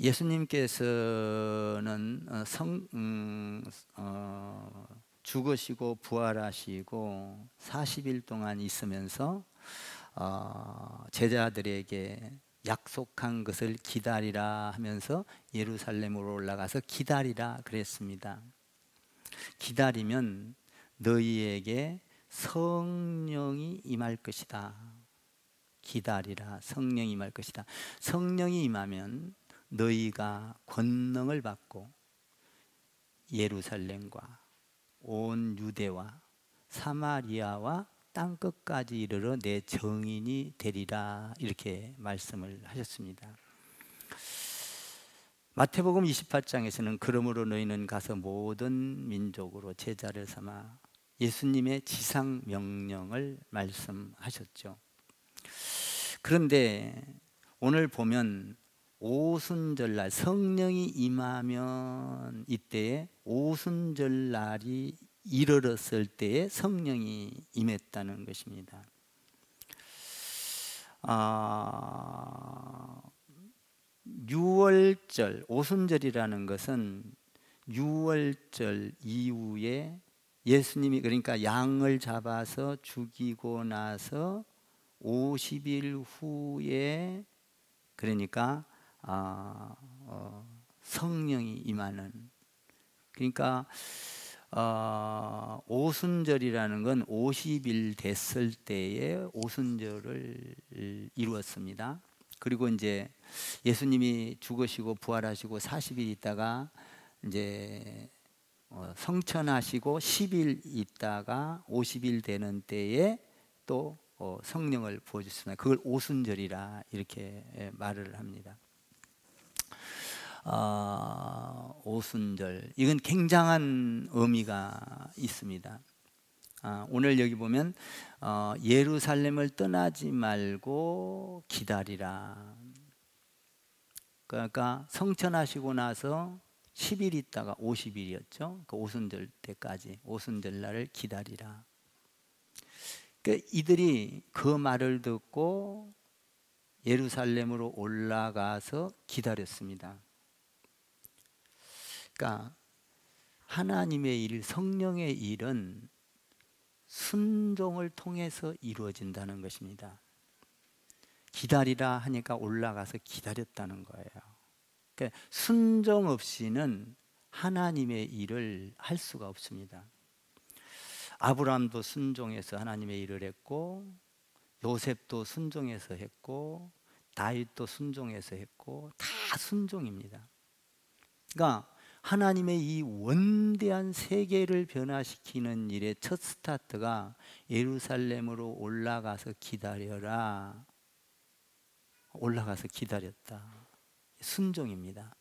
예수님께서는 죽으시고 부활하시고 40일 동안 있으면서 제자들에게 약속한 것을 기다리라 하면서 예루살렘으로 올라가서 기다리라 그랬습니다. 기다리면 너희에게 성령이 임할 것이다. 기다리라, 성령이 임할 것이다. 성령이 임하면 너희가 권능을 받고 예루살렘과 온 유대와 사마리아와 땅끝까지 이르러 내 증인이 되리라, 이렇게 말씀을 하셨습니다. 마태복음 28장에서는 그러므로 너희는 가서 모든 민족으로 제자를 삼아 예수님의 지상 명령을 말씀하셨죠. 그런데 오늘 보면 오순절날, 성령이 임하면 이때에 오순절날이 이르렀을 때에 성령이 임했다는 것입니다. 유월절, 오순절이라는 것은 유월절 이후에 예수님이, 그러니까 양을 잡아서 죽이고 나서 50일 후에, 그러니까 성령이 임하는, 그러니까 오순절이라는 건 50일 됐을 때에 오순절을 이루었습니다. 그리고 이제 예수님이 죽으시고 부활하시고 40일 있다가 이제 성천하시고 10일 있다가 50일 되는 때에 또 성령을 부어주셨습니다. 그걸 오순절이라 이렇게 말을 합니다. 오순절, 이건 굉장한 의미가 있습니다. 오늘 여기 보면 예루살렘을 떠나지 말고 기다리라. 그러니까 성천하시고 나서 10일 있다가 50일이었죠. 그 오순절 때까지, 오순절 날을 기다리라. 그러니까 이들이 그 말을 듣고 예루살렘으로 올라가서 기다렸습니다. 그러니까 하나님의 일, 성령의 일은 순종을 통해서 이루어진다는 것입니다. 기다리라 하니까 올라가서 기다렸다는 거예요. 그러니까 순종 없이는 하나님의 일을 할 수가 없습니다. 아브라함도 순종해서 하나님의 일을 했고, 요셉도 순종해서 했고, 다윗도 순종해서 했고, 다 순종입니다. 그러니까 하나님의 이 원대한 세계를 변화시키는 일의 첫 스타트가 예루살렘으로 올라가서 기다려라. 올라가서 기다렸다. 순종입니다.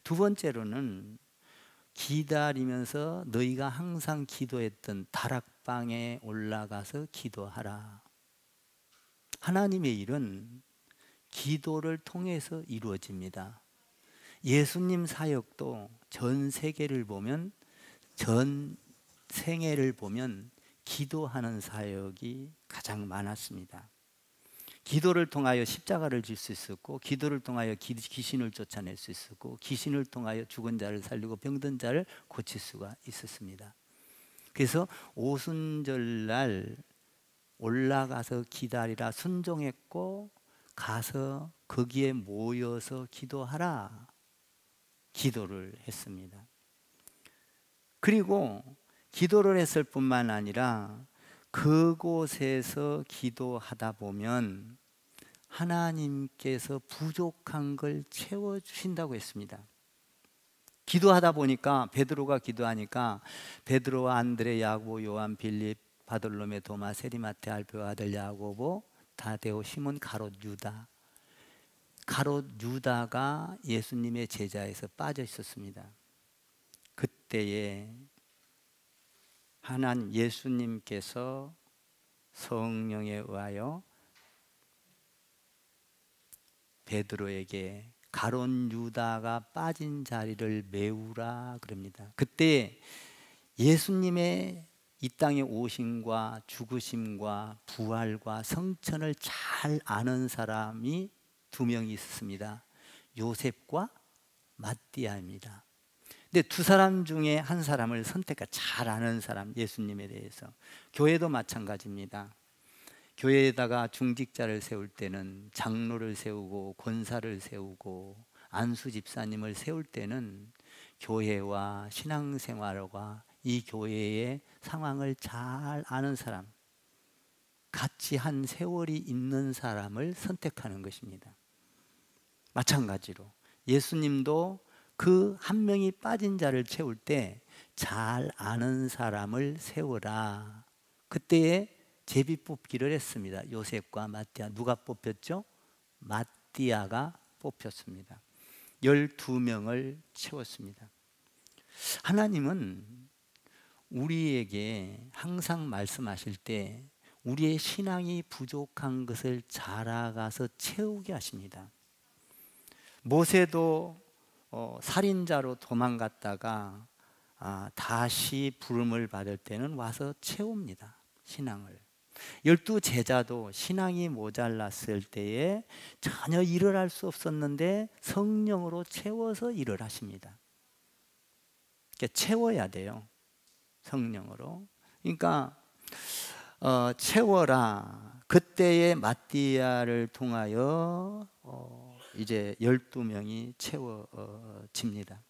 두 번째로는 기다리면서 너희가 항상 기도했던 다락방에 올라가서 기도하라. 하나님의 일은 기도를 통해서 이루어집니다. 예수님 사역도 전 세계를 보면, 전 생애를 보면 기도하는 사역이 가장 많았습니다. 기도를 통하여 십자가를 질 수 있었고, 기도를 통하여 귀신을 쫓아낼 수 있었고, 귀신을 통하여 죽은 자를 살리고 병든 자를 고칠 수가 있었습니다. 그래서 오순절날 올라가서 기다리라, 순종했고 가서 거기에 모여서 기도하라, 기도를 했습니다. 그리고 기도를 했을 뿐만 아니라 그곳에서 기도하다 보면 하나님께서 부족한 걸 채워주신다고 했습니다. 기도하다 보니까, 베드로가 기도하니까 베드로와 안드레, 야고보, 요한, 빌립, 바돌로메, 도마, 세리마테, 알페오 아들 야고보, 다데오, 시몬, 가롯, 유다. 가롯 유다가 예수님의 제자에서 빠져 있었습니다. 그때에 하나님, 예수님께서 성령에 의하여 베드로에게 가롯 유다가 빠진 자리를 메우라 그럽니다. 그때 예수님의 이 땅에 오심과 죽으심과 부활과 성천을 잘 아는 사람이 두 명이 있었습니다. 요셉과 마띠아입니다. 근데 두 사람 중에 한 사람을 선택해, 잘 아는 사람, 예수님에 대해서. 교회도 마찬가지입니다. 교회에다가 중직자를 세울 때는, 장로를 세우고 권사를 세우고 안수 집사님을 세울 때는 교회와 신앙생활과 이 교회의 상황을 잘 아는 사람, 같이 한 세월이 있는 사람을 선택하는 것입니다. 마찬가지로 예수님도 그 한 명이 빠진 자를 채울 때 잘 아는 사람을 세워라. 그때에 제비 뽑기를 했습니다. 요셉과 마띠아. 누가 뽑혔죠? 마띠아가 뽑혔습니다. 12명을 채웠습니다. 하나님은 우리에게 항상 말씀하실 때 우리의 신앙이 부족한 것을 잘 알아가서 채우게 하십니다. 모세도 살인자로 도망갔다가 다시 부름을 받을 때는 와서 채웁니다. 신앙을. 12 제자도 신앙이 모자랐을 때에 전혀 일을 할 수 없었는데 성령으로 채워서 일을 하십니다. 그러니까 채워야 돼요. 성령으로. 그러니까 채워라. 그때의 마띠아를 통하여 이제 12명이 채워집니다.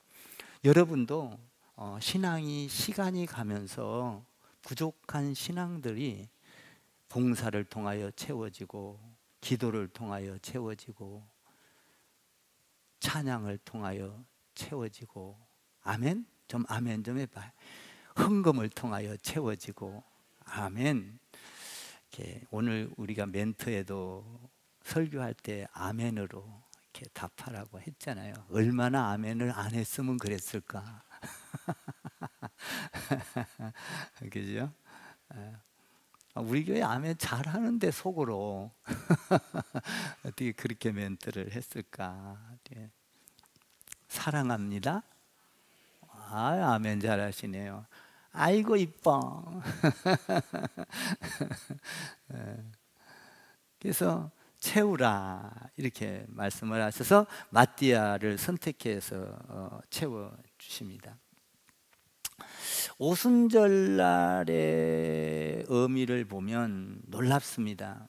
여러분도 신앙이 시간이 가면서 부족한 신앙들이 봉사를 통하여 채워지고, 기도를 통하여 채워지고, 찬양을 통하여 채워지고, 아멘? 좀 아멘 좀 해봐요. 헌금을 통하여 채워지고, 아멘. 이렇게 오늘 우리가 멘트에도 설교할 때 아멘으로 이렇게 답하라고 했잖아요. 얼마나 아멘을 안 했으면 그랬을까. 그죠? 우리 교회 아멘 잘하는데 속으로 어떻게 그렇게 멘트를 했을까. 사랑합니다. 아멘 잘하시네요. 아이고 이뻐. 그래서 채우라 이렇게 말씀을 하셔서 마띠아를 선택해서 채워주십니다. 오순절날의 의미를 보면 놀랍습니다.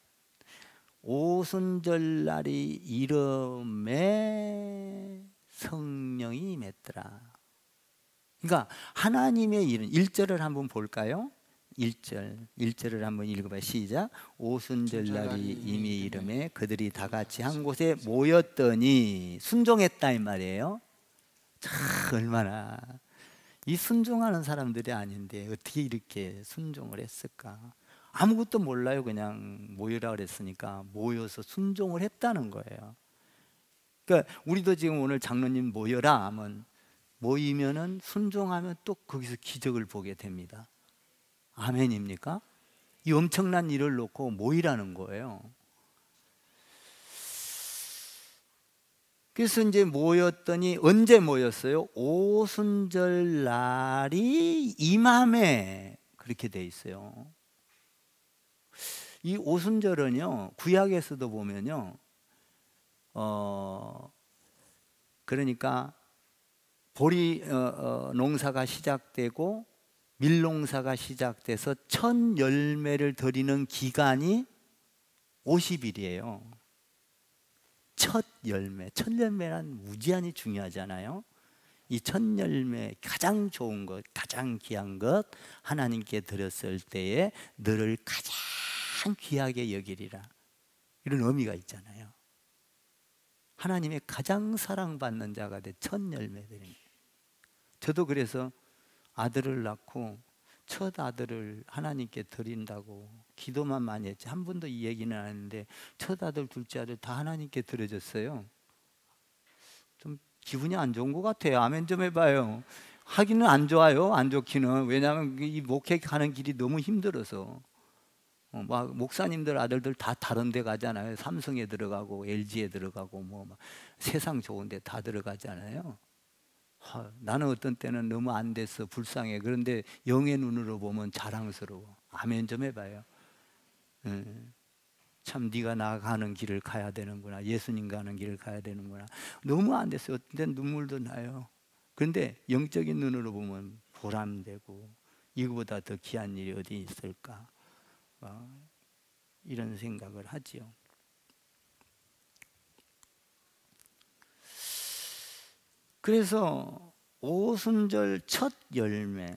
오순절날이 이름에 성령이 임했더라. 그러니까 하나님의 이름, 1절을 한번 볼까요? 1절을 한번 읽어봐요. 시작. 오순절날이 이미 이름에 그들이 다 같이 한 곳에 모였더니, 순종했다 이 말이에요. 참 얼마나 이 순종하는 사람들이 아닌데 어떻게 이렇게 순종을 했을까? 아무것도 몰라요. 그냥 모여라 그랬으니까 모여서 순종을 했다는 거예요. 그러니까 우리도 지금 오늘 장로님 모여라 하면, 모이면은 순종하면 또 거기서 기적을 보게 됩니다. 아멘입니까? 이 엄청난 일을 놓고 모이라는 거예요. 그래서 이제 모였더니, 언제 모였어요? 오순절 날이 이맘에, 그렇게 돼 있어요. 이 오순절은요, 구약에서도 보면요, 그러니까 보리 농사가 시작되고 밀농사가 시작돼서 첫 열매를 드리는 기간이 50일이에요. 첫 열매란 무지한히 중요하잖아요. 이 첫 열매, 가장 좋은 것, 가장 귀한 것 하나님께 드렸을 때에 너를 가장 귀하게 여기리라, 이런 의미가 있잖아요. 하나님의 가장 사랑받는 자가 돼 첫 열매들입니다. 저도 그래서 아들을 낳고 첫 아들을 하나님께 드린다고 기도만 많이 했지 한 번도 이 얘기는 안 했는데, 첫 아들, 둘째 아들 다 하나님께 드려졌어요. 좀 기분이 안 좋은 것 같아요. 아멘 좀 해봐요. 하기는 안 좋아요. 안 좋기는. 왜냐하면 이 목회하는 길이 너무 힘들어서. 막 목사님들 아들들 다 다른 데 가잖아요. 삼성에 들어가고 LG에 들어가고 뭐 세상 좋은 데 다 들어가잖아요. 나는 어떤 때는 너무 안 돼서 불쌍해. 그런데 영의 눈으로 보면 자랑스러워. 아멘 좀 해봐요. 참 네가 나가는 길을 가야 되는구나. 예수님 가는 길을 가야 되는구나. 너무 안 됐어요. 어떤 때는 눈물도 나요. 그런데 영적인 눈으로 보면 보람되고 이거보다 더 귀한 일이 어디 있을까? 이런 생각을 하지요. 그래서 오순절 첫 열매.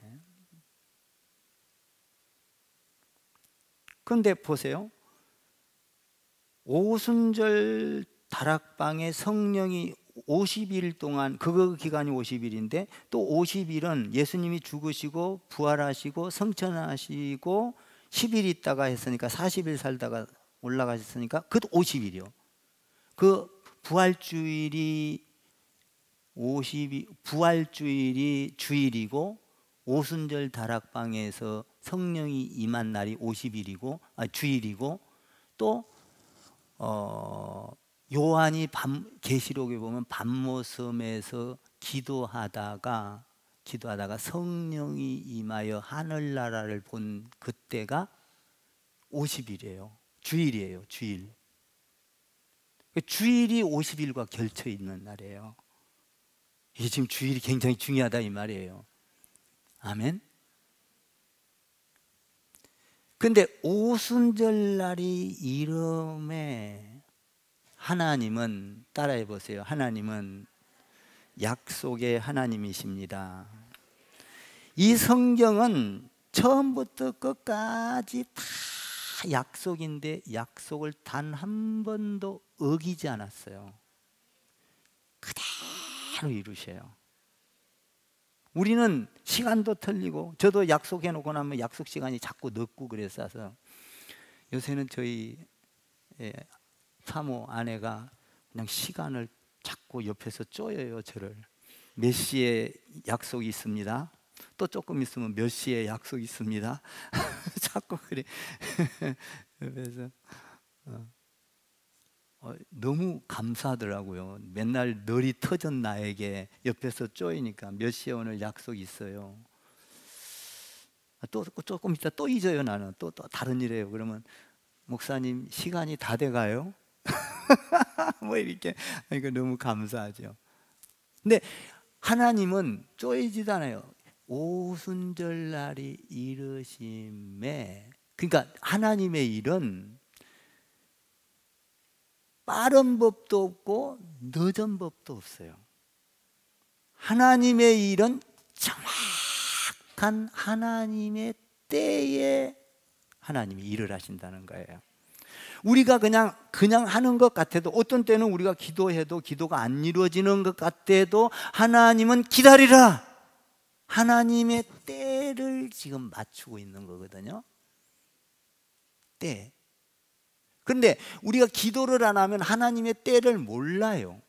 그런데 보세요. 오순절 다락방에 성령이 50일 동안, 그 기간이 50일인데 또 50일은 예수님이 죽으시고 부활하시고 성천하시고 10일 있다가 했으니까 40일 살다가 올라가셨으니까 그것도 50일이요. 그 부활주일이 주일이고 오순절 다락방에서 성령이 임한 날이 50일이고 주일이고 또 요한이 계시록에 보면 밤모섬에서 기도하다가 성령이 임하여 하늘나라를 본 그때가 50일이에요. 주일이에요. 주일. 주일이 50일과 결쳐 있는 날이에요. 이게 지금 주일이 굉장히 중요하다 이 말이에요. 아멘. 근데 오순절 날이 이름에 하나님은, 따라해 보세요. 하나님은 약속의 하나님이십니다. 이 성경은 처음부터 끝까지 다 약속인데 약속을 단 한 번도 어기지 않았어요. 그대로 이루셔요. 우리는 시간도 틀리고, 저도 약속해 놓고 나면 약속 시간이 자꾸 늦고 그랬어서 요새는 저희 사모 아내가 그냥 시간을 자꾸 옆에서 쪼여요. 저를. 몇 시에 약속이 있습니다. 또 조금 있으면 몇 시에 약속이 있습니다. 자꾸 그래. 그래서 너무 감사하더라고요. 맨날 널이 터진 나에게 옆에서 쪼이니까 몇 시에 오늘 약속이 있어요. 또 조금 있다 또 잊어요. 나는 또 다른 일이에요. 그러면 목사님 시간이 다 돼가요? 뭐 이렇게. 이거 너무 감사하죠. 근데 하나님은 쪼이지도 않아요. 오순절 날이 이르심에, 그러니까 하나님의 일은 빠른 법도 없고 늦은 법도 없어요. 하나님의 일은 정확한 하나님의 때에 하나님이 일을 하신다는 거예요. 우리가 그냥 하는 것 같아도, 어떤 때는 우리가 기도해도 기도가 안 이루어지는 것 같아도 하나님은 기다리라. 하나님의 때를 지금 맞추고 있는 거거든요. 때. 그런데 우리가 기도를 안 하면 하나님의 때를 몰라요.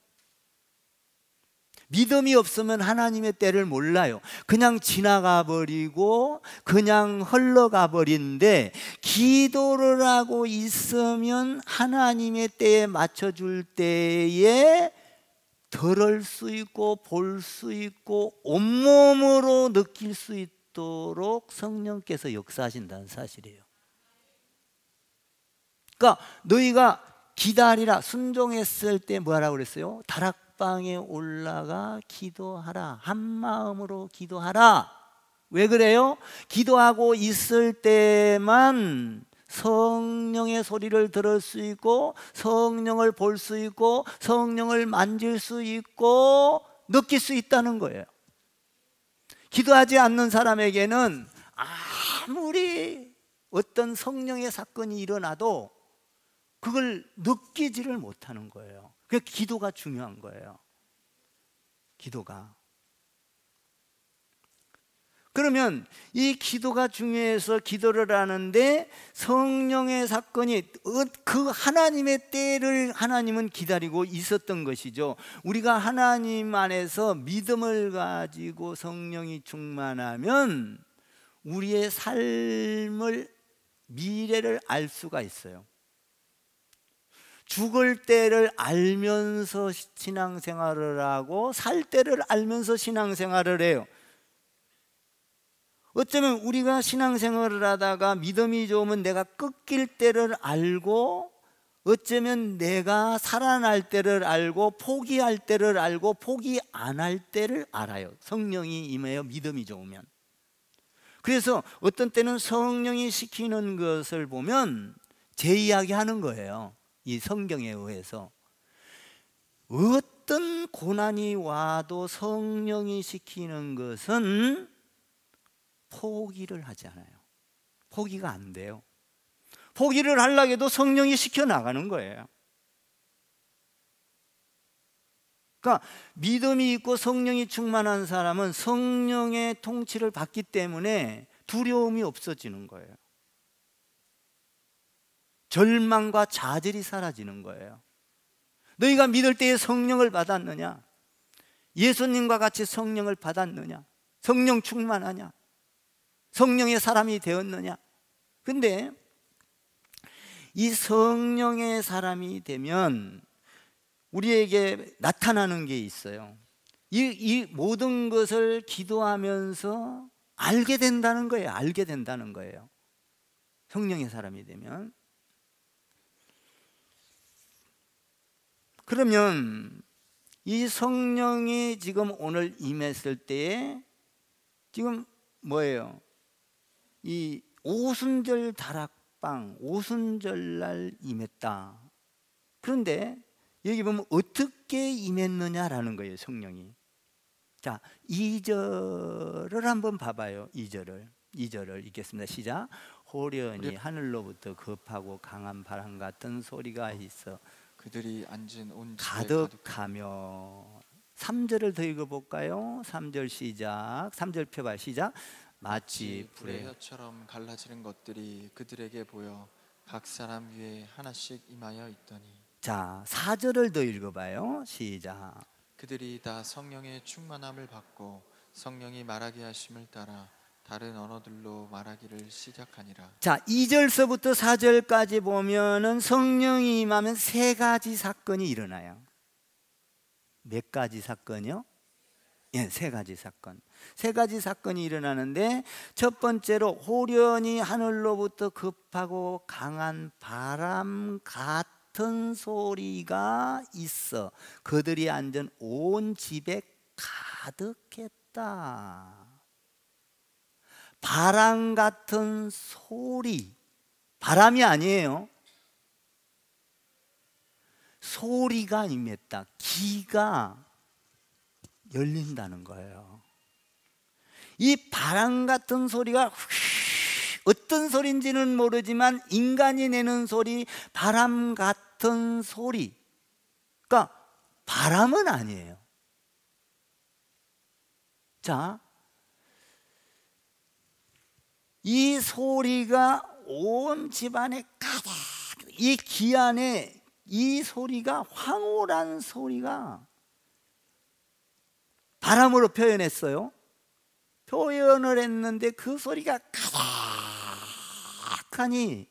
믿음이 없으면 하나님의 때를 몰라요. 그냥 지나가 버리고 그냥 흘러가 버리는데, 기도를 하고 있으면 하나님의 때에 맞춰줄 때에 들을 수 있고 볼 수 있고 온몸으로 느낄 수 있도록 성령께서 역사하신다는 사실이에요. 그러니까 너희가 기다리라, 순종했을 때 뭐라고 그랬어요? 다락방에 올라가 기도하라. 한 마음으로 기도하라. 왜 그래요? 기도하고 있을 때만 성령의 소리를 들을 수 있고 성령을 볼 수 있고 성령을 만질 수 있고 느낄 수 있다는 거예요. 기도하지 않는 사람에게는 아무리 어떤 성령의 사건이 일어나도 그걸 느끼지를 못하는 거예요. 그래서 기도가 중요한 거예요. 기도가. 그러면 이 기도가 중요해서 기도를 하는데, 성령의 사건이 그 하나님의 때를 하나님은 기다리고 있었던 것이죠. 우리가 하나님 안에서 믿음을 가지고 성령이 충만하면 우리의 삶을, 미래를 알 수가 있어요. 죽을 때를 알면서 신앙생활을 하고 살 때를 알면서 신앙생활을 해요. 어쩌면 우리가 신앙생활을 하다가 믿음이 좋으면 내가 꺾일 때를 알고 어쩌면 내가 살아날 때를 알고 포기할 때를 알고 포기 안 할 때를 알아요. 성령이 임하여 믿음이 좋으면. 그래서 어떤 때는 성령이 시키는 것을 보면 제 이야기 하는 거예요. 이 성경에 의해서 어떤 고난이 와도 성령이 시키는 것은 포기를 하지 않아요. 포기가 안 돼요. 포기를 하려고 해도 성령이 시켜 나가는 거예요. 그러니까 믿음이 있고 성령이 충만한 사람은 성령의 통치를 받기 때문에 두려움이 없어지는 거예요. 절망과 좌절이 사라지는 거예요. 너희가 믿을 때에 성령을 받았느냐? 예수님과 같이 성령을 받았느냐? 성령 충만하냐? 성령의 사람이 되었느냐? 근데 이 성령의 사람이 되면 우리에게 나타나는 게 있어요. 이 모든 것을 기도하면서 알게 된다는 거예요. 알게 된다는 거예요. 성령의 사람이 되면. 그러면 이 성령이 지금 오늘 임했을 때에 지금 뭐예요? 이 오순절 다락방, 오순절날 임했다. 그런데 여기 보면 어떻게 임했느냐라는 거예요, 성령이. 자, 2절을 한번 봐봐요. 2절을 읽겠습니다. 시작. 호련히 하늘로부터 급하고 강한 바람 같은 소리가 있어 그들이 앉은 온 집에 가득하며. 3절을 더 읽어볼까요? 3절 시작. 3절 펴봐. 시작. 마치 불의 혀처럼 갈라지는 것들이 그들에게 보여 각 사람 위에 하나씩 임하여 있더니. 자, 4절을 더 읽어봐요. 시작. 그들이 다 성령의 충만함을 받고 성령이 말하게 하심을 따라 다른 언어들로 말하기를 시작하니라. 자, 2절서부터 4절까지 보면은 성령이 임하면 3가지 사건이 일어나요. 몇 가지 사건이요? 예, 3가지 사건. 3가지 사건이 일어나는데, 첫 번째로 호련히 하늘로부터 급하고 강한 바람 같은 소리가 있어 그들이 앉은 온 집에 가득했다. 바람 같은 소리, 바람이 아니에요. 소리가 임했다. 귀가 열린다는 거예요. 이 바람 같은 소리가 어떤 소리인지는 모르지만 인간이 내는 소리, 바람 같은 소리. 그러니까 바람은 아니에요. 자, 이 소리가 온 집안에 가득, 이 귀 안에 이 소리가 황홀한 소리가 바람으로 표현했어요. 표현을 했는데 그 소리가 가득하니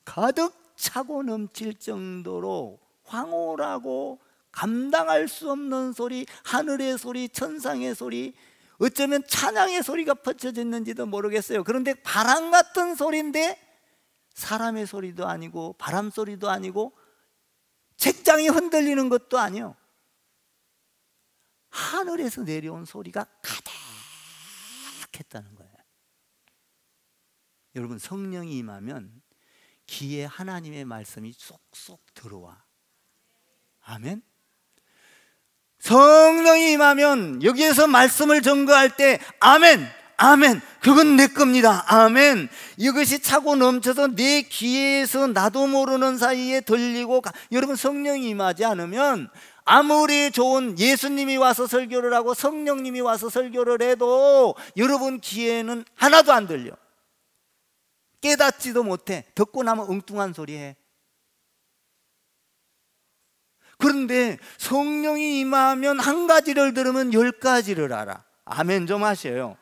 가득 차고 넘칠 정도로 황홀하고 감당할 수 없는 소리, 하늘의 소리, 천상의 소리, 어쩌면 찬양의 소리가 퍼져졌는지도 모르겠어요. 그런데 바람 같은 소리인데 사람의 소리도 아니고 바람 소리도 아니고 책장이 흔들리는 것도 아니요. 하늘에서 내려온 소리가 가득했다는 거예요. 여러분, 성령이 임하면 귀에 하나님의 말씀이 쏙쏙 들어와. 아멘. 성령이 임하면 여기에서 말씀을 전거할 때 아멘, 아멘, 그건 내 겁니다. 아멘. 이것이 차고 넘쳐서 내 귀에서 나도 모르는 사이에 들리고 여러분, 성령이 임하지 않으면 아무리 좋은 예수님이 와서 설교를 하고 성령님이 와서 설교를 해도 여러분 귀에는 하나도 안 들려. 깨닫지도 못해. 듣고 나면 엉뚱한 소리 해. 그런데 성령이 임하면 한 가지를 들으면 10가지를 알아. 아멘 좀 하셔요.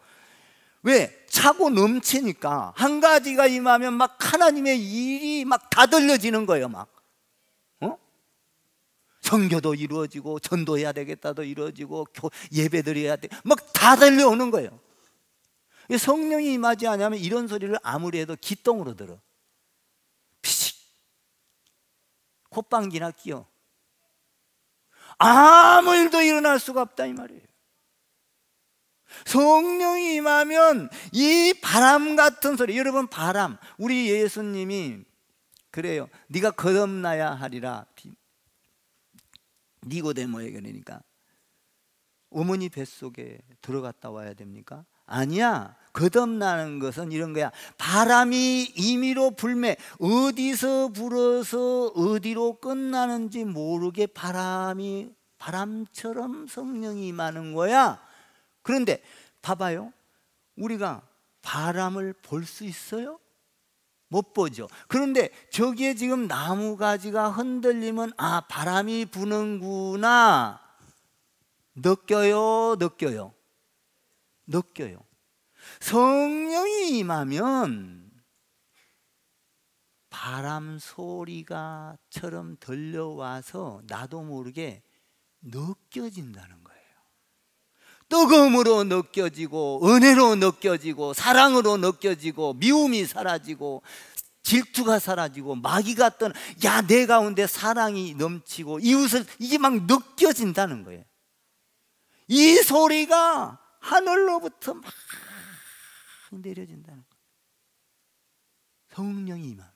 왜? 차고 넘치니까. 한 가지가 임하면 막 하나님의 일이 막 다 들려지는 거예요. 막 선교도 이루어지고 전도해야 되겠다도 이루어지고 예배드려야 돼. 막 다 들려오는 거예요. 성령이 임하지 않으면 이런 소리를 아무리 해도 기똥으로 들어. 피식 콧방귀나 끼어. 아무 일도 일어날 수가 없다 이 말이에요. 성령이 임하면 이 바람 같은 소리, 여러분 바람, 우리 예수님이 그래요. 네가 거듭나야 하리라. 니고데모에게 그러니까 어머니 뱃속에 들어갔다 와야 됩니까? 아니야. 거듭나는 것은 이런 거야. 바람이 임의로 불매, 어디서 불어서 어디로 끝나는지 모르게 바람처럼 성령이 임하는 거야. 그런데 봐봐요. 우리가 바람을 볼 수 있어요? 못 보죠. 그런데 저기에 지금 나무 가지가 흔들리면 아, 바람이 부는구나. 느껴요? 느껴요. 성령이 임하면 바람 소리가처럼 들려와서 나도 모르게 느껴진다는 거예요. 뜨거움으로 느껴지고, 은혜로 느껴지고, 사랑으로 느껴지고, 미움이 사라지고, 질투가 사라지고, 마귀가 떠나, 야, 내 가운데 사랑이 넘치고, 이웃을, 이게 막 느껴진다는 거예요. 이 소리가 하늘로부터 막 내려진다는 거예요. 성령이 임하면.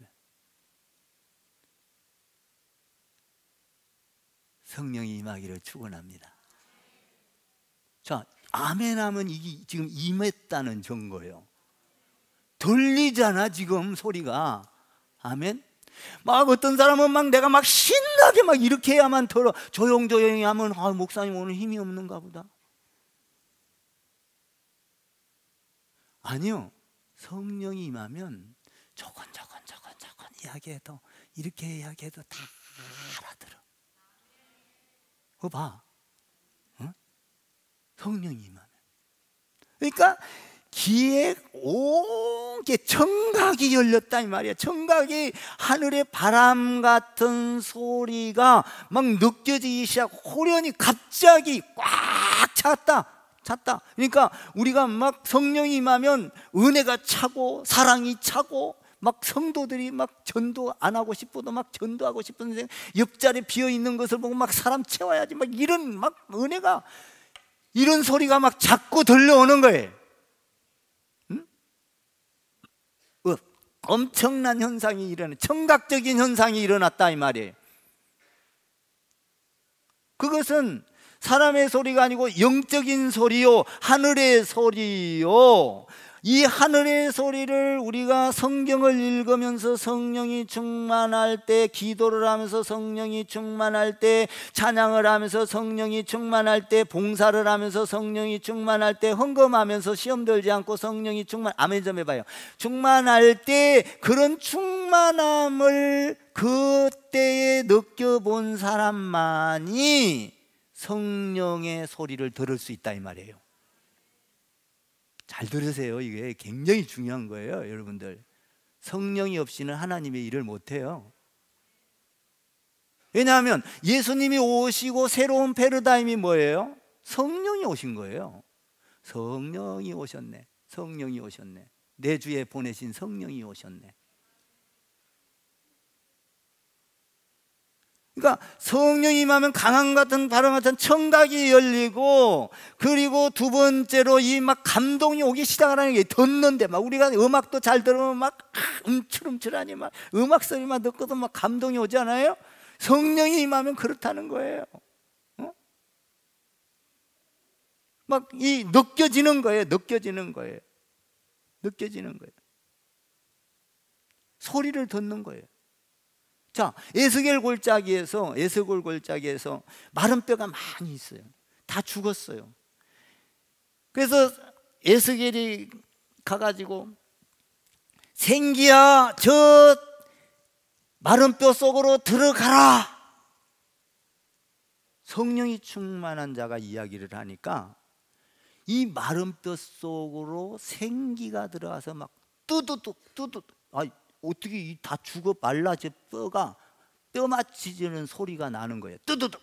성령이 임하기를 축원합니다. 자, 아멘 하면 이게 지금 임했다는 증거예요. 들리잖아 지금 소리가. 아멘. 막 어떤 사람은 막 내가 막 신나게 막 이렇게 해야만 들어. 조용조용히 하면 아, 목사님 오늘 힘이 없는가 보다. 아니요. 성령이 임하면 조건 이야기해도, 이렇게 이야기해도 다 알아들어. 그거 봐. 성령이 임하면. 그러니까 귀에 온 게 청각이 열렸다 이 말이야. 청각이 하늘의 바람 같은 소리가 막 느껴지기 시작. 호련히 갑자기 꽉 찼다. 그러니까 우리가 막 성령이 임하면 은혜가 차고 사랑이 차고, 막 성도들이 막 전도 안 하고 싶어도 막 전도하고 싶은 옆자리 비어 있는 것을 보고 막 사람 채워야지, 막 이런 막 은혜가, 이런 소리가 막 자꾸 들려오는 거예요. 응? 엄청난 현상이 일어나, 청각적인 현상이 일어났다 이 말이에요. 그것은 사람의 소리가 아니고 영적인 소리요, 하늘의 소리요. 이 하늘의 소리를 우리가 성경을 읽으면서 성령이 충만할 때, 기도를 하면서 성령이 충만할 때, 찬양을 하면서 성령이 충만할 때, 봉사를 하면서 성령이 충만할 때, 헌금하면서 시험 들지 않고 성령이 아멘 좀 해봐요. 충만할 때, 그런 충만함을 그때에 느껴본 사람만이 성령의 소리를 들을 수 있다 이 말이에요. 잘 들으세요. 이게 굉장히 중요한 거예요, 여러분들. 성령이 없이는 하나님의 일을 못해요. 왜냐하면 예수님이 오시고 새로운 패러다임이 뭐예요? 성령이 오신 거예요. 성령이 오셨네. 내 주에 보내신 성령이 오셨네. 그러니까 성령이 임하면 강한 같은 바람 같은 청각이 열리고, 그리고 두 번째로 이 막 감동이 오기 시작하는 게, 듣는데 막 우리가 음악도 잘 들으면 막 움츠름츠하니 막 음악 소리만 듣고도 막 감동이 오잖아요. 성령이 임하면 그렇다는 거예요. 막 이 느껴지는 거예요. 소리를 듣는 거예요. 자, 에스겔 골짜기에서 마른 뼈가 많이 있어요. 다 죽었어요. 그래서 에스겔이 가가지고, 생기야 저 마른 뼈 속으로 들어가라. 성령이 충만한 자가 이야기를 하니까 이 마른 뼈 속으로 생기가 들어가서 막 뚜두둑 어떻게 이 다 죽어 말라진 뼈가 뼈 맞히는 소리가 나는 거예요. 뚜두둑.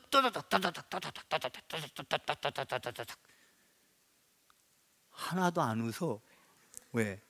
하나도 안 웃어. 왜?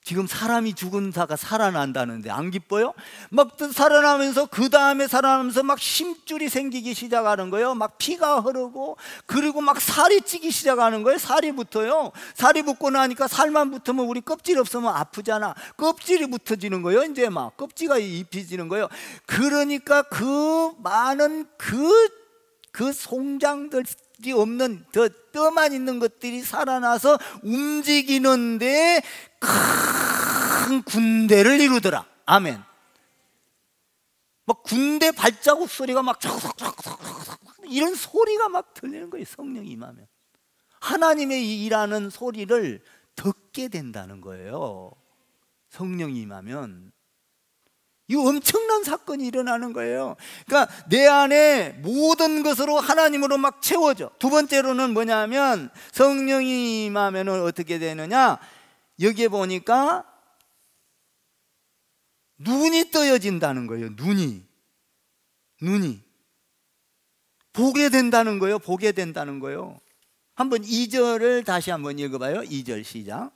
지금 사람이 죽은 자가 살아난다는데 안 기뻐요? 막 살아나면서 그 다음에 살아나면서 막 심줄이 생기기 시작하는 거예요. 막 피가 흐르고, 그리고 막 살이 찌기 시작하는 거예요. 살이 붙어요. 살이 붙고 나니까 살만 붙으면 우리 껍질 없으면 아프잖아. 껍질이 붙어지는 거예요. 이제 막 껍질이 입혀지는 거예요. 그러니까 그 많은 그 송장들이 없는 뼈만 있는 것들이 살아나서 움직이는데 큰 군대를 이루더라. 아멘. 막 군대 발자국 소리가 막 이런 소리가 막 들리는 거예요. 성령이 임하면 하나님의 일하는 소리를 듣게 된다는 거예요. 성령이 임하면 이 엄청난 사건이 일어나는 거예요. 그러니까 내 안에 모든 것으로 하나님으로 막 채워져. 두 번째로는 뭐냐면 성령이 임하면 어떻게 되느냐, 여기에 보니까 눈이 떠여진다는 거예요. 눈이 보게 된다는 거예요. 보게 된다는 거예요. 한번 2절을 다시 한번 읽어봐요. 2절 시작.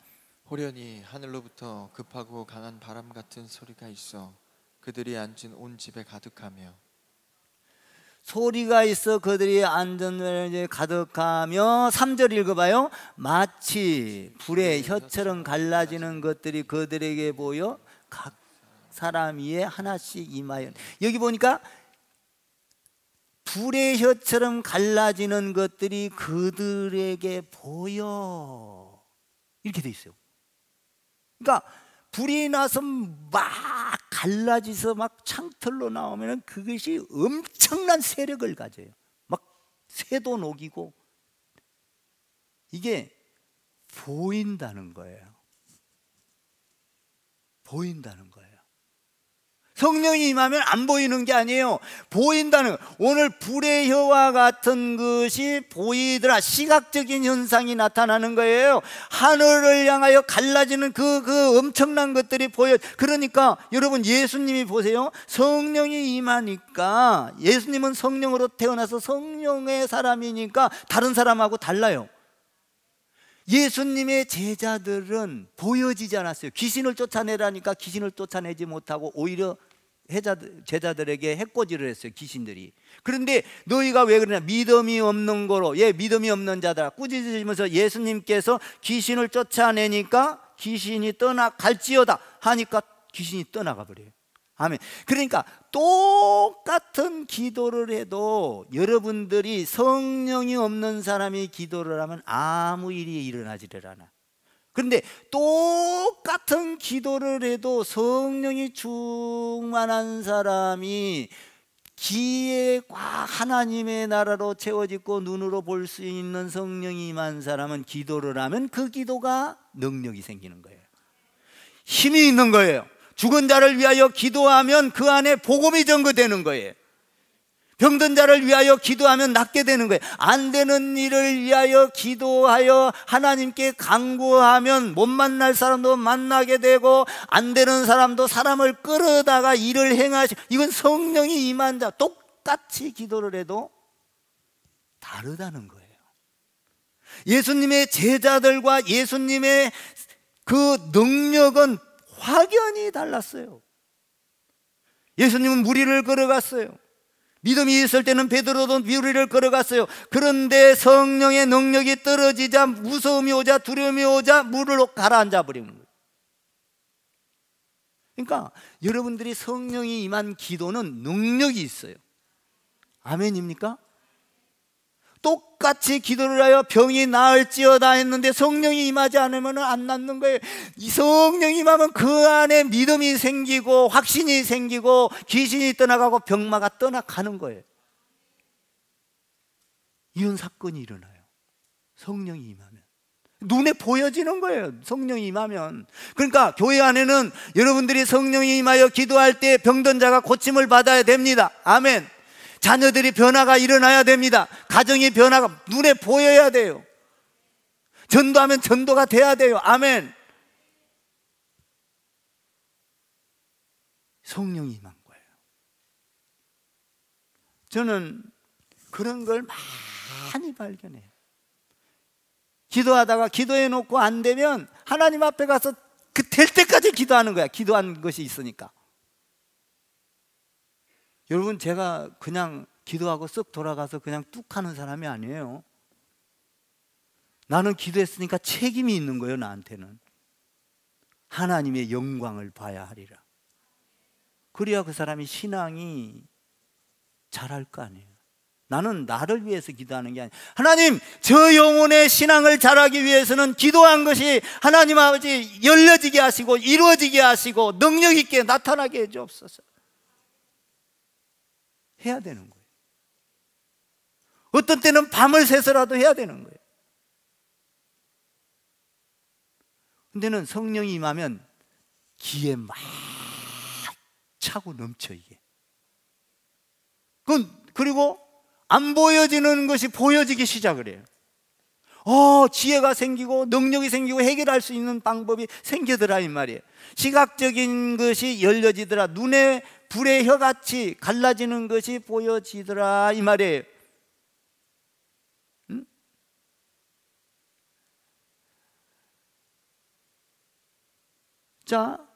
호련히 하늘로부터 급하고 강한 바람 같은 소리가 있어 그들이 앉은 온 집에 가득하며. 소리가 있어 그들이 앉은 데에 가득하며. 3절 읽어봐요. 마치 불의 혀처럼 갈라지는 것들이 그들에게 보여 각 사람 위에 하나씩 임하여. 여기 보니까 불의 혀처럼 갈라지는 것들이 그들에게 보여, 이렇게 돼 있어요. 그러니까 불이 나서 막 갈라지서 막 창틀로 나오면 그것이 엄청난 세력을 가져요. 막 새도 녹이고. 이게 보인다는 거예요. 보인다는 거예요. 성령이 임하면 안 보이는 게 아니에요. 보인다는 거예요. 오늘 불의 혀와 같은 것이 보이더라. 시각적인 현상이 나타나는 거예요. 하늘을 향하여 갈라지는 그 엄청난 것들이 보여. 그러니까 여러분, 예수님이 보세요. 성령이 임하니까, 예수님은 성령으로 태어나서 성령의 사람이니까 다른 사람하고 달라요. 예수님의 제자들은 보여지지 않았어요. 귀신을 쫓아내라니까 귀신을 쫓아내지 못하고 오히려 제자들에게 해코지를 했어요. 귀신들이. 그런데 너희가 왜 그러냐, 믿음이 없는 거로, 믿음이 없는 자들아, 꾸짖으시면서 예수님께서 귀신을 쫓아내니까 귀신이 떠나갈지어다 하니까 귀신이 떠나가 버려요. 아멘. 그러니까 똑같은 기도를 해도 여러분들이 성령이 없는 사람이 기도를 하면 아무 일이 일어나지를 않아. 그런데 똑같은 기도를 해도 성령이 충만한 사람이 기회과 하나님의 나라로 채워지고 눈으로 볼 수 있는 성령이 임한 사람은 기도를 하면 그 기도가 능력이 생기는 거예요. 힘이 있는 거예요. 죽은 자를 위하여 기도하면 그 안에 복음이 전거되는 거예요. 병든 자를 위하여 기도하면 낫게 되는 거예요. 안 되는 일을 위하여 기도하여 하나님께 간구하면 못 만날 사람도 만나게 되고, 안 되는 사람도 사람을 끌어다가 일을 행하시고, 이건 성령이 임한 자. 똑같이 기도를 해도 다르다는 거예요. 예수님의 제자들과 예수님의 그 능력은 확연히 달랐어요. 예수님은 무리를 걸어갔어요. 믿음이 있을 때는 베드로도 무리를 걸어갔어요. 그런데 성령의 능력이 떨어지자, 무서움이 오자, 두려움이 오자 물을 가라앉아 버리는 거예요. 그러니까 여러분들이 성령이 임한 기도는 능력이 있어요. 아멘입니까? 똑같이 기도를 하여 병이 나을지어다 했는데 성령이 임하지 않으면 안 낫는 거예요. 이 성령이 임하면 그 안에 믿음이 생기고 확신이 생기고 귀신이 떠나가고 병마가 떠나가는 거예요. 이런 사건이 일어나요. 성령이 임하면 눈에 보여지는 거예요. 성령이 임하면. 그러니까 교회 안에는 여러분들이 성령이 임하여 기도할 때 병든 자가 고침을 받아야 됩니다. 아멘. 자녀들이 변화가 일어나야 됩니다. 가정이 변화가 눈에 보여야 돼요. 전도하면 전도가 돼야 돼요. 아멘. 성령이 임한 거예요. 저는 그런 걸 많이 발견해요. 기도하다가 기도해 놓고 안 되면 하나님 앞에 가서 그 될 때까지 기도하는 거야. 기도한 것이 있으니까. 여러분, 제가 그냥 기도하고 쓱 돌아가서 그냥 뚝 하는 사람이 아니에요. 나는 기도했으니까 책임이 있는 거예요. 나한테는 하나님의 영광을 봐야 하리라. 그래야 그 사람이 신앙이 잘할 거 아니에요. 나는 나를 위해서 기도하는 게 아니에요. 하나님, 저 영혼의 신앙을 잘하기 위해서는 기도한 것이 하나님 아버지 열려지게 하시고 이루어지게 하시고 능력 있게 나타나게 해 주옵소서. 해야 되는 거예요. 어떤 때는 밤을 새서라도 해야 되는 거예요. 근데는 성령이 임하면 기에 막 차고 넘쳐 이게. 그리고 안 보여지는 것이 보여지기 시작을 해요. 지혜가 생기고 능력이 생기고 해결할 수 있는 방법이 생기더라 이 말이에요. 시각적인 것이 열려지더라. 눈에 불의 혀같이 갈라지는 것이 보여지더라 이 말이에요. 응? 자,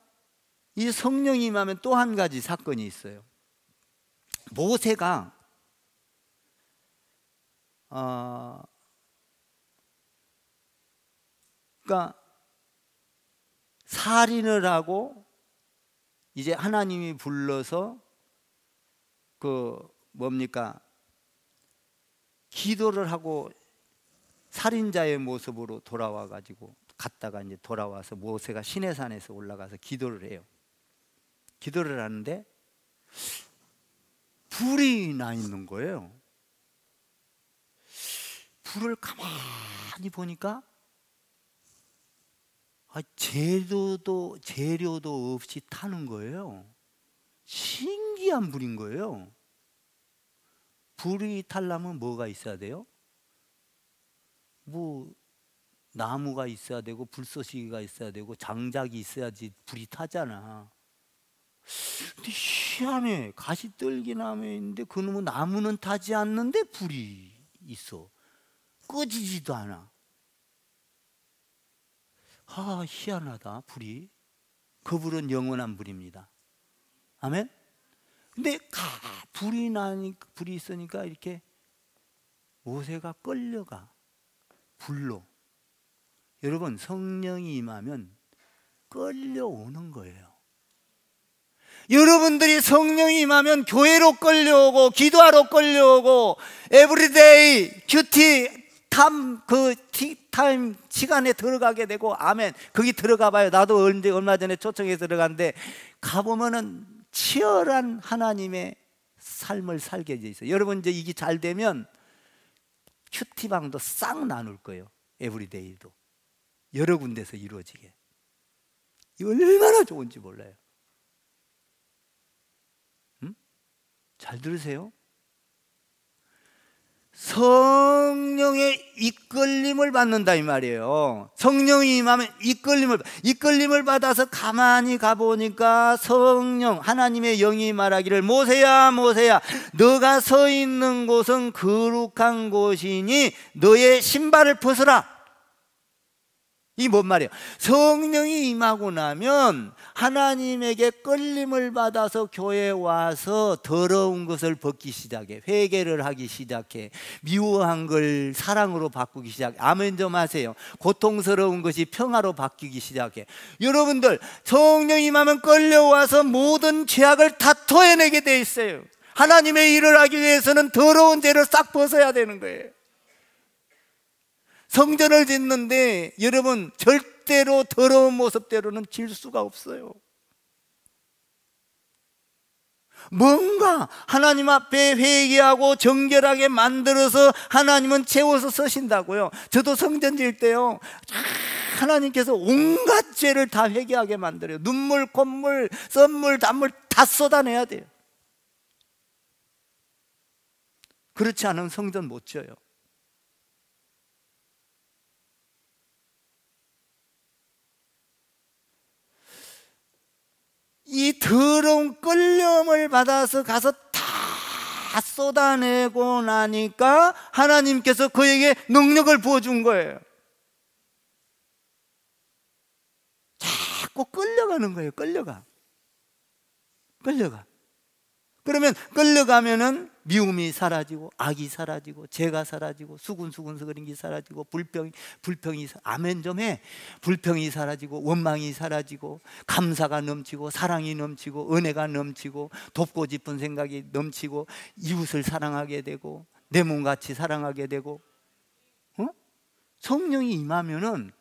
이 성령이 임하면 또 한 가지 사건이 있어요. 모세가 그러니까 살인을 하고 이제 하나님이 불러서 기도를 하고 살인자의 모습으로 돌아와 가지고 갔다가 이제 돌아와서 모세가 시내산에서 올라가서 기도를 해요. 기도를 하는데 불이 나 있는 거예요. 불을 가만히 보니까 재료도 없이 타는 거예요. 신기한 불인 거예요. 불이 타려면 뭐가 있어야 돼요? 나무가 있어야 되고 불쏘시개가 있어야 되고 장작이 있어야지 불이 타잖아. 근데 희한해. 가시떨기나무에 있는데 그놈은 나무는 타지 않는데 불이 있어. 꺼지지도 않아. 희한하다. 불이. 그 불은 영원한 불입니다. 아멘. 근데 불이 있으니까 이렇게 모세가 끌려가. 불로. 여러분, 성령이 임하면 끌려오는 거예요. 여러분들이 성령이 임하면 교회로 끌려오고 기도하러 끌려오고 에브리데이 큐티 티타임 시간에 들어가게 되고, 아멘. 거기 들어가 봐요. 나도 얼마 전에 초청해서 들어갔는데 가보면은 치열한 하나님의 삶을 살게 돼 있어요. 여러분, 이제 이게 잘 되면 큐티방도 싹 나눌 거예요. 에브리데이도 여러 군데서 이루어지게. 이거 얼마나 좋은지 몰라요. 잘 들으세요. 성령의 이끌림을 받는다 이 말이에요. 성령이 임하면 이끌림을 받아서 가만히 가보니까 성령 하나님의 영이 말하기를 모세야 너가 서 있는 곳은 거룩한 곳이니 너의 신발을 벗으라. 이 뭔 말이에요? 성령이 임하고 나면 하나님에게 끌림을 받아서 교회에 와서 더러운 것을 벗기 시작해. 회개를 하기 시작해. 미워한 걸 사랑으로 바꾸기 시작해. 아멘 좀 하세요. 고통스러운 것이 평화로 바뀌기 시작해. 여러분들, 성령이 임하면 끌려와서 모든 죄악을 다 토해내게 돼 있어요. 하나님의 일을 하기 위해서는 더러운 죄를 싹 벗어야 되는 거예요. 성전을 짓는데 여러분, 절대로 더러운 모습대로는 질 수가 없어요. 뭔가 하나님 앞에 회개하고 정결하게 만들어서 하나님은 채워서 쓰신다고요. 저도 성전 지을 때요, 하나님께서 온갖 죄를 다 회개하게 만들어요. 눈물, 콧물, 썸물, 단물 다 쏟아내야 돼요. 그렇지 않으면 성전 못 지어요. 이 더러운 끌림을 받아서 가서 다 쏟아내고 나니까 하나님께서 그에게 능력을 부어준 거예요. 자꾸 끌려가는 거예요. 끌려가. 그러면 끌려가면은 미움이 사라지고, 악이 사라지고, 죄가 사라지고, 수근수근거리는 게 사라지고, 불평이 아멘 좀 해. 불평이 사라지고, 원망이 사라지고, 감사가 넘치고, 사랑이 넘치고, 은혜가 넘치고, 돕고 싶은 생각이 넘치고, 이웃을 사랑하게 되고, 내 몸같이 사랑하게 되고, 성령이 임하면은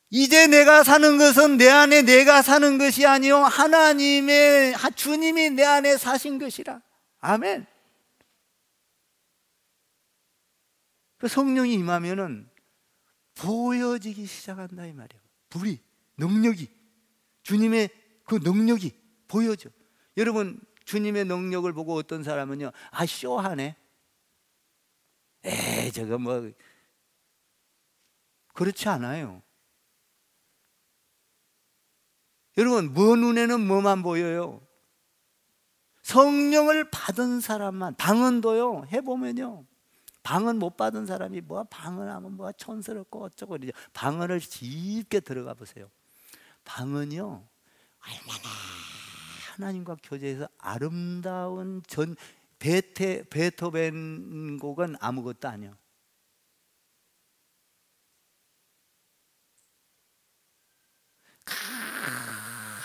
이제 내가 사는 것은 내 안에 내가 사는 것이 아니요 하나님의 주님이 내 안에 사신 것이라. 아멘. 그 성령이 임하면은 보여지기 시작한다 이 말이에요. 불이, 능력이, 주님의 그 능력이 보여져. 여러분, 주님의 능력을 보고 어떤 사람은요, 쇼하네. 저거 뭐, 그렇지 않아요. 여러분, 먼 눈에는 뭐만 보여요? 성령을 받은 사람만. 방언도요, 해보면요, 방언 못 받은 사람이 뭐가 방언하면 뭐가 촌스럽고 어쩌고 그러죠. 방언을 깊게 들어가 보세요. 방언이요, 얼마나 하나님과 교제해서 아름다운 베토벤 곡은 아무것도 아니요.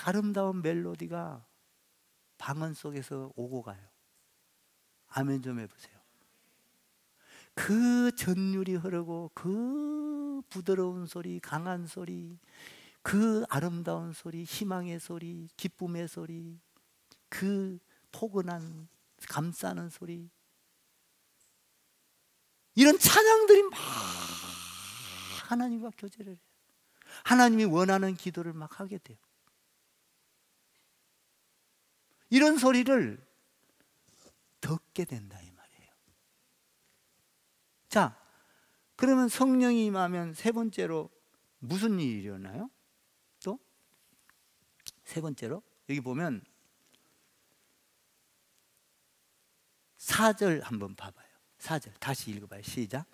아름다운 멜로디가 방언 속에서 오고 가요. 아멘 좀 해보세요. 그 전율이 흐르고 그 부드러운 소리, 강한 소리, 그 아름다운 소리, 희망의 소리, 기쁨의 소리, 그 포근한 감싸는 소리, 이런 찬양들이 막 하나님과 교제를 해요. 하나님이 원하는 기도를 막 하게 돼요. 이런 소리를 듣게 된다 이 말이에요. 자, 그러면 성령이 임하면 세 번째로 무슨 일이 일어나요? 또 세 번째로 여기 보면 4절 한번 봐봐요. 4절 다시 읽어봐요. 시작.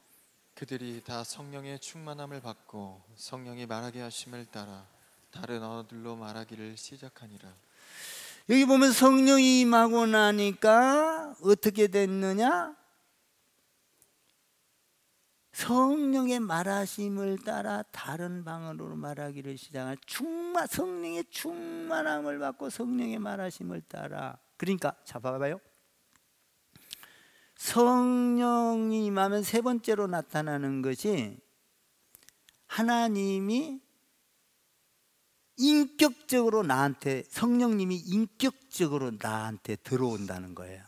그들이 다 성령의 충만함을 받고 성령이 말하게 하심을 따라 다른 언어들로 말하기를 시작하니라. 여기 보면 성령이 임하고 나니까 어떻게 됐느냐? 성령의 말하심을 따라 다른 방언으로 말하기를 시작한 성령의 충만함을 받고 성령의 말하심을 따라. 그러니까 자 봐봐요. 성령이 임하면 세 번째로 나타나는 것이 하나님이 인격적으로 나한테, 성령님이 인격적으로 나한테 들어온다는 거예요.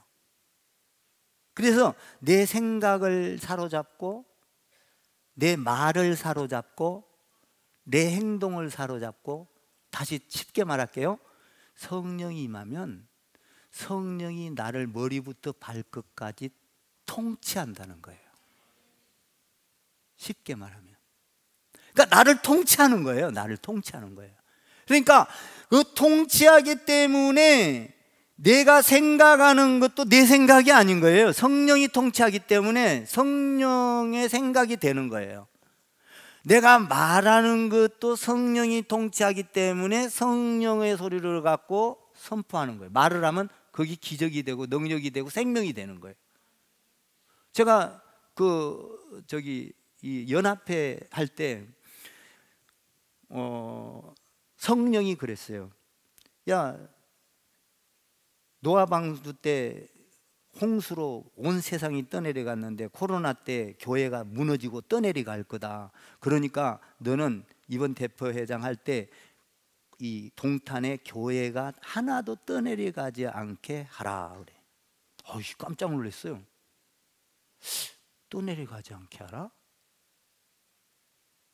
그래서 내 생각을 사로잡고 내 말을 사로잡고 내 행동을 사로잡고, 다시 쉽게 말할게요. 성령이 임하면 성령이 나를 머리부터 발끝까지 통치한다는 거예요. 쉽게 말하면 그러니까 나를 통치하는 거예요. 나를 통치하는 거예요. 그러니까 그 통치하기 때문에 내가 생각하는 것도 내 생각이 아닌 거예요. 성령이 통치하기 때문에 성령의 생각이 되는 거예요. 내가 말하는 것도 성령이 통치하기 때문에 성령의 소리를 갖고 선포하는 거예요. 말을 하면 거기 기적이 되고 능력이 되고 생명이 되는 거예요. 제가 이 연합회 할 때 성령이 그랬어요. 야, 노아 방주 때 홍수로 온 세상이 떠내려 갔는데 코로나 때 교회가 무너지고 떠내려 갈 거다. 그러니까 너는 이번 대표회장 할 때 이 동탄에 교회가 하나도 떠내려 가지 않게 하라 그래. 깜짝 놀랐어요. 떠내려 가지 않게 하라?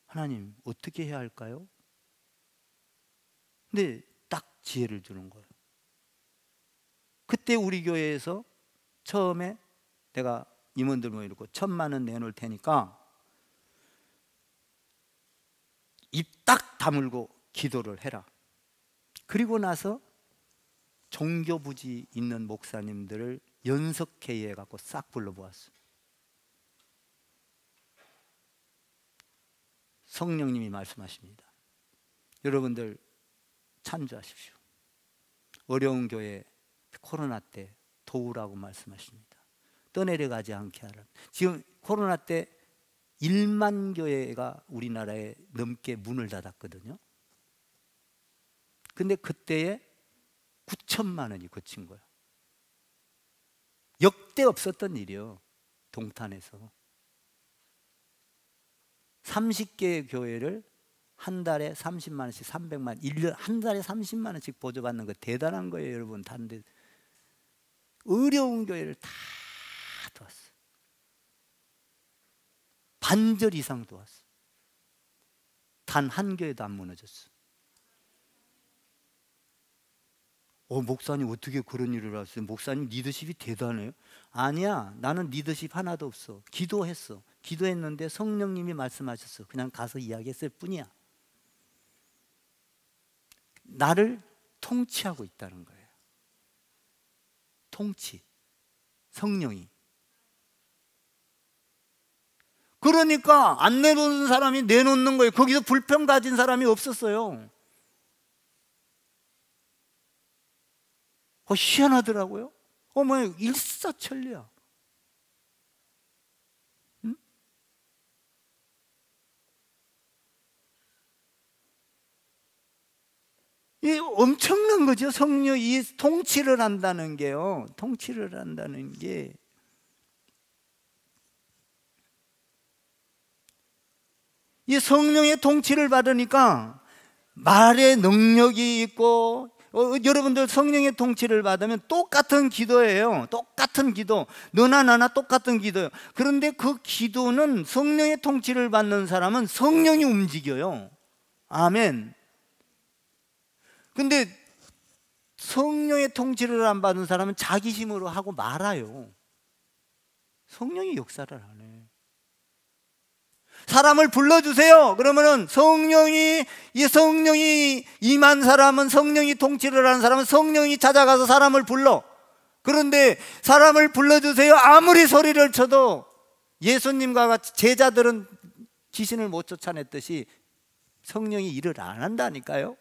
하나님 어떻게 해야 할까요? 근데 딱 지혜를 주는 거예요. 그때 우리 교회에서 처음에 내가 임원들 모이고 1,000만 원 내놓을 테니까 입 딱 다물고 기도를 해라. 그리고 나서 종교부지 있는 목사님들을 연석회의해 갖고 싹 불러보았어요. 성령님이 말씀하십니다. 여러분들 참조하십시오. 어려운 교회 코로나 때 도우라고 말씀하십니다. 떠내려가지 않게 하라. 지금 코로나 때 1만 교회가 우리나라에 넘게 문을 닫았거든요. 근데 그때에 9천만 원이 거친 거야. 역대 없었던 일이요. 동탄에서 30개의 교회를 한 달에 30만 원씩 300만, 1년 한 달에 30만 원씩 보조받는 거 대단한 거예요, 여러분. 다른데 어려운 교회를 다 도왔어. 반절 이상 도왔어. 단 한 교회도 안 무너졌어. 목사님 어떻게 그런 일을 하세요? 목사님 리더십이 대단해요. 아니야, 나는 리더십 하나도 없어. 기도했어. 기도했는데 성령님이 말씀하셨어. 그냥 가서 이야기했을 뿐이야. 나를 통치하고 있다는 거예요. 통치, 성령이. 그러니까 안 내놓는 사람이 내놓는 거예요. 거기서 불평 가진 사람이 없었어요. 희한하더라고요. 뭐 일사천리야. 응? 이 엄청난 거죠. 성령이 통치를 한다는 게요. 통치를 한다는 게. 이 성령의 통치를 받으니까 말의 능력이 있고, 여러분들 성령의 통치를 받으면 똑같은 기도예요. 똑같은 기도. 너나 나나 똑같은 기도예요. 그런데 그 기도는 성령의 통치를 받는 사람은 성령이 움직여요. 아멘. 근데 성령의 통치를 안 받은 사람은 자기 힘으로 하고 말아요. 성령이 역사를 안 해. 사람을 불러주세요. 그러면은 성령이 임한 사람은, 성령이 통치를 하는 사람은 성령이 찾아가서 사람을 불러. 그런데 사람을 불러주세요 아무리 소리를 쳐도 예수님과 같이 제자들은 귀신을 못 쫓아냈듯이 성령이 일을 안 한다니까요.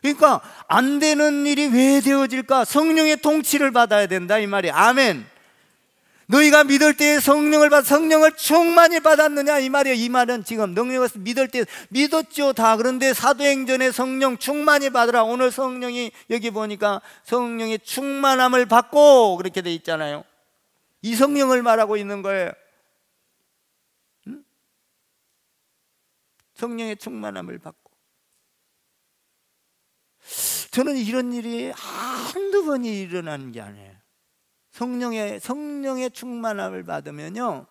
그러니까 안 되는 일이 왜 되어질까? 성령의 통치를 받아야 된다 이 말이에요. 아멘. 너희가 믿을 때에 성령을 충만히 받았느냐 이 말이에요. 이 말은 지금 능력을 믿을 때 믿었죠 다. 그런데 사도행전에 성령 충만히 받으라. 오늘 성령이 여기 보니까 성령의 충만함을 받고 그렇게 돼 있잖아요. 이 성령을 말하고 있는 거예요. 응? 성령의 충만함을 받고. 저는 이런 일이 한두 번이 일어나는 게 아니에요. 성령의 충만함을 받으면요,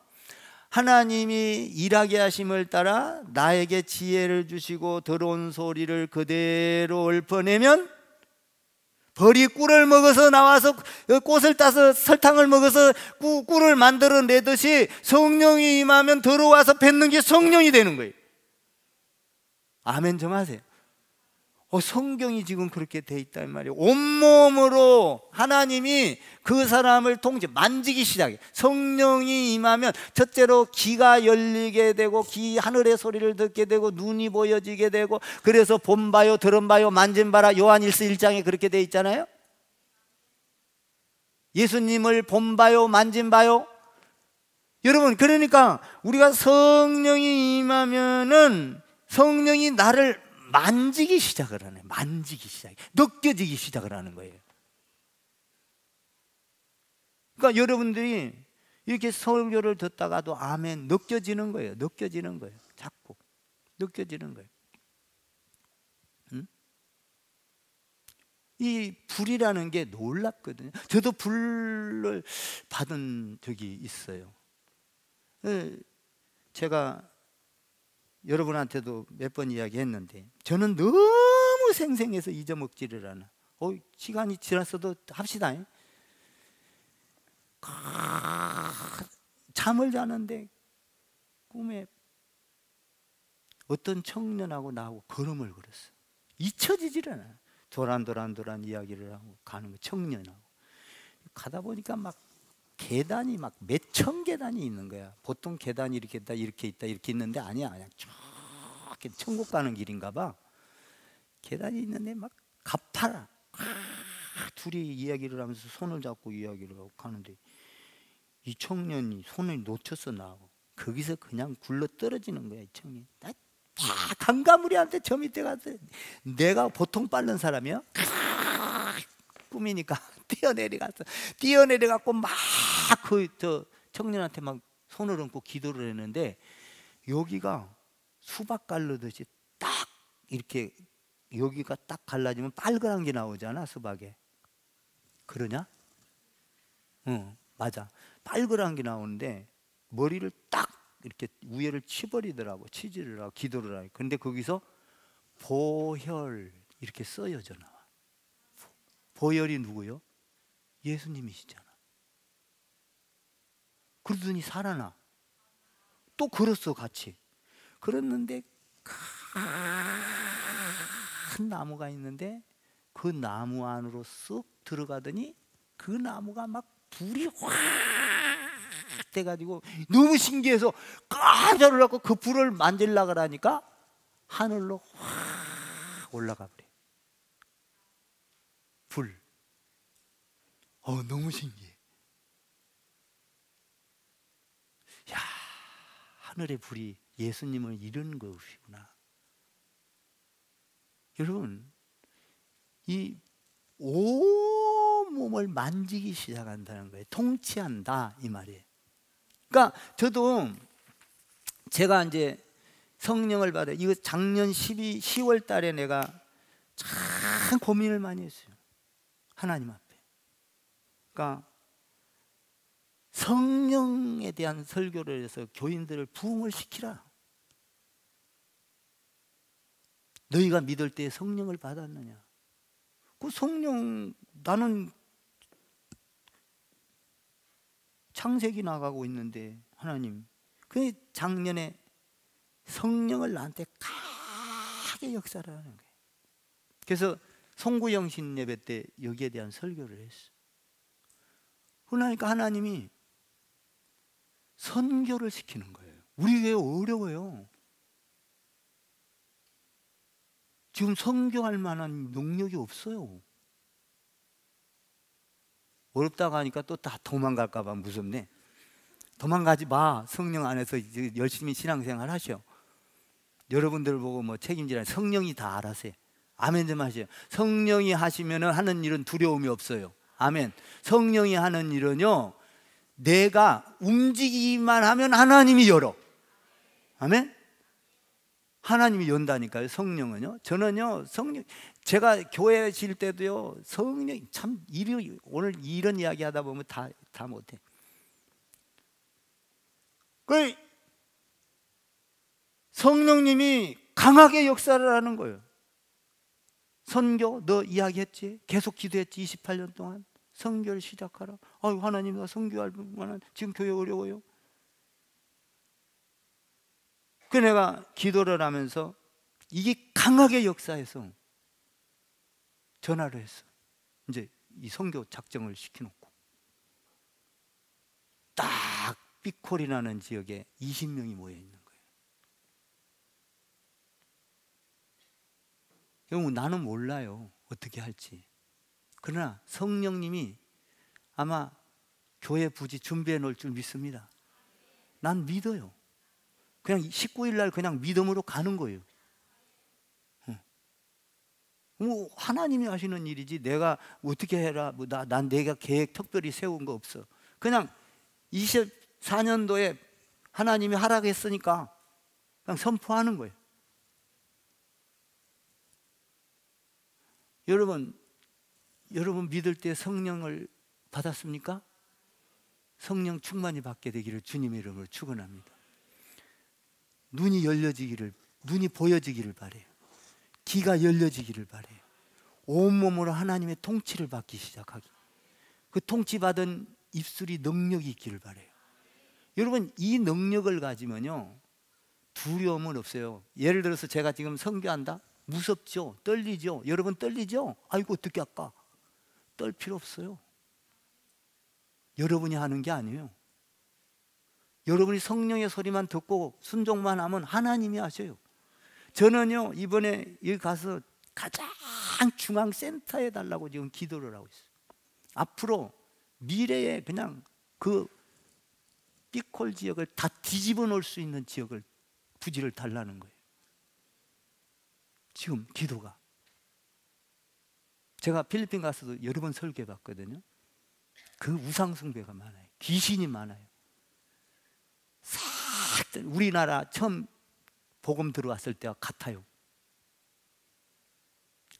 하나님이 일하게 하심을 따라 나에게 지혜를 주시고 들어온 소리를 그대로 읊어내면 벌이 꿀을 먹어서 나와서 꽃을 따서 설탕을 먹어서 꿀을 만들어내듯이 성령이 임하면 들어와서 뱉는 게 성령이 되는 거예요. 아멘 좀 하세요. 성경이 지금 그렇게 돼 있단 말이에요. 온몸으로 하나님이 그 사람을 만지기 시작해. 성령이 임하면 첫째로 귀가 열리게 되고, 하늘의 소리를 듣게 되고, 눈이 보여지게 되고, 그래서 본 바요 들은 바요 만진 바라. 요한일서 1장에 그렇게 돼 있잖아요. 예수님을 본 바요 만진 바요. 여러분, 그러니까 우리가 성령이 임하면은 성령이 나를 만지기 시작을 하네. 만지기 시작, 느껴지기 시작을 하는 거예요. 그러니까 여러분들이 이렇게 설교를 듣다가도 아멘 느껴지는 거예요. 느껴지는 거예요. 자꾸 느껴지는 거예요. 응? 이 불이라는 게 놀랍거든요. 저도 불을 받은 적이 있어요. 제가 여러분한테도 몇 번 이야기했는데 저는 너무 생생해서 잊어먹지를 않아. 시간이 지났어도 합시다. 잠을 자는데 꿈에 어떤 청년하고 나하고 걸음을 걸었어. 잊혀지질 않아요. 도란 이야기를 하고 가는 거. 청년하고 가다 보니까 막 계단이 막 몇천 계단이 있는 거야. 보통 계단이 이렇게 있다, 이렇게 있다, 이렇게 있는데 아니야. 그냥 쭉 천국 가는 길인가 봐. 계단이 있는데 막 가파라. 둘이 이야기를 하면서 손을 잡고 이야기를 하고 가는데 이 청년이 손을 놓쳤어 나하고. 거기서 그냥 굴러 떨어지는 거야 이 청년이. 나 강가무리한테 저 밑에 가서 내가 보통 빠른 사람이야? 꿈이니까 뛰어내려갖고 막 그 저 청년한테 막 손을 얹고 기도를 했는데 여기가 수박 갈르듯이 딱 이렇게 여기가 딱 갈라지면 빨간 게 나오잖아 수박에. 그러냐? 응, 맞아. 빨간 게 나오는데 머리를 딱 이렇게 위에를 치버리더라고. 치지를 하고 기도를 하고. 근데 거기서 보혈 이렇게 써여져 나와. 보혈이 누구요? 예수님이시잖아. 그러더니 살아나. 또 걸었어 같이. 그랬는데 큰 나무가 있는데 그 나무 안으로 쓱 들어가더니 그 나무가 막 불이 확 돼가지고 너무 신기해서 깜짝 놀라고 그 불을 만지려고 하니까 하늘로 확 올라가 버려. 불. 너무 신기해. 야, 하늘의 불이 예수님을 이룬 것이구나. 여러분, 이 온몸을 만지기 시작한다는 거예요. 통치한다 이 말이에요. 그러니까 저도 제가 이제 성령을 받아 이거 작년 10월 달에 내가 참 고민을 많이 했어요. 하나님 앞에. 그러니까 성령에 대한 설교를 해서 교인들을 부흥을 시키라. 너희가 믿을 때 성령을 받았느냐? 그 성령 나는 창세기 나가고 있는데 하나님 그 작년에 성령을 나한테 강하게 역사를 하는 거예요. 그래서 송구영신 예배 때 여기에 대한 설교를 했어. 그러니까 하나님이 선교를 시키는 거예요. 우리 왜 어려워요? 지금 선교할 만한 능력이 없어요. 어렵다고 하니까 또 다 도망갈까 봐 무섭네. 도망가지 마. 성령 안에서 이제 열심히 신앙생활 하셔. 여러분들 보고 뭐 책임지라. 성령이 다 알아서 해. 아멘 좀 하세요. 성령이 하시면은 하는 일은 두려움이 없어요. 아멘. 성령이 하는 일은요, 내가 움직이기만 하면 하나님이 열어. 아멘. 하나님이 연다니까요. 성령은요. 저는요 성령, 제가 교회 질 때도요 성령 참 오늘 이런 이야기 하다 보면 다 못해. 그 성령님이 강하게 역사를 하는 거예요. 선교 너 이야기했지? 계속 기도했지? 28년 동안 선교를 시작하라. 아유 하나님 나 선교할 만한 지금 교회 어려워요. 그 내가 기도를 하면서 이게 강하게 역사해서 전화를 했어. 이제 이 선교 작정을 시켜놓고 딱 삐콜이라는 지역에 20명이 모여 있는 거예요. 여러분 나는 몰라요 어떻게 할지. 그러나 성령님이 아마 교회 부지 준비해 놓을 줄 믿습니다. 난 믿어요. 그냥 19일 날 그냥 믿음으로 가는 거예요. 뭐 하나님이 하시는 일이지 내가 어떻게 해라 뭐 난 내가 계획 특별히 세운 거 없어. 그냥 24년도에 하나님이 하라고 했으니까 그냥 선포하는 거예요. 여러분 믿을 때 성령을 받았습니까? 성령 충만히 받게 되기를 주님의 이름으로 축원합니다. 눈이 보여지기를 바래요. 귀가 열려지기를 바래요. 온몸으로 하나님의 통치를 받기 시작하기. 그 통치받은 입술이 능력이 있기를 바래요. 여러분 이 능력을 가지면요 두려움은 없어요. 예를 들어서 제가 지금 선교한다? 무섭죠? 떨리죠? 여러분 떨리죠? 아이고 어떻게 할까? 떨 필요 없어요. 여러분이 하는 게 아니에요. 여러분이 성령의 소리만 듣고 순종만 하면 하나님이 하셔요. 저는요, 이번에 여기 가서 가장 중앙 센터에 달라고 지금 기도를 하고 있어요. 앞으로 미래에 그냥 그 삐콜 지역을 다 뒤집어 놓을 수 있는 지역을 부지를 달라는 거예요. 지금 기도가. 제가 필리핀 가서도 여러 번 설교해 봤거든요. 그 우상 숭배가 많아요. 귀신이 많아요. 우리나라 처음 복음 들어왔을 때와 같아요.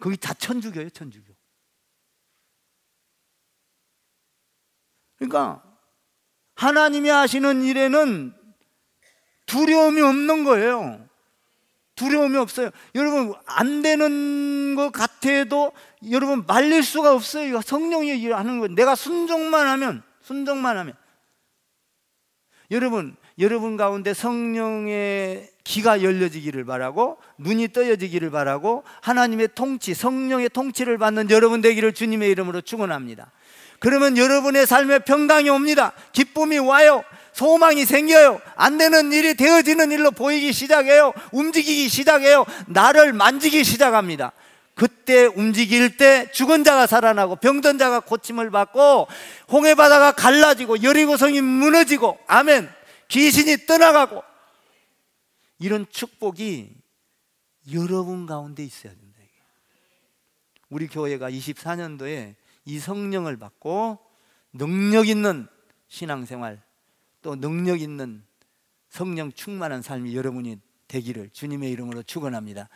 거기 다 천주교예요, 천주교. 그러니까 하나님이 하시는 일에는 두려움이 없는 거예요. 두려움이 없어요. 여러분, 안 되는 것 같아도 여러분 말릴 수가 없어요. 성령이 일하는 거예요. 내가 순종만 하면 여러분 가운데 성령의 귀가 열려지기를 바라고, 눈이 떠여지기를 바라고, 하나님의 통치, 성령의 통치를 받는 여러분 되기를 주님의 이름으로 축원합니다. 그러면 여러분의 삶에 평강이 옵니다. 기쁨이 와요. 소망이 생겨요. 안 되는 일이 되어지는 일로 보이기 시작해요. 움직이기 시작해요. 나를 만지기 시작합니다. 그때 움직일 때 죽은 자가 살아나고 병든 자가 고침을 받고 홍해바다가 갈라지고 여리고성이 무너지고, 아멘, 귀신이 떠나가고, 이런 축복이 여러분 가운데 있어야 된다. 우리 교회가 24년도에 이 성령을 받고 능력 있는 신앙생활, 또 능력 있는 성령 충만한 삶이 여러분이 되기를 주님의 이름으로 축원합니다.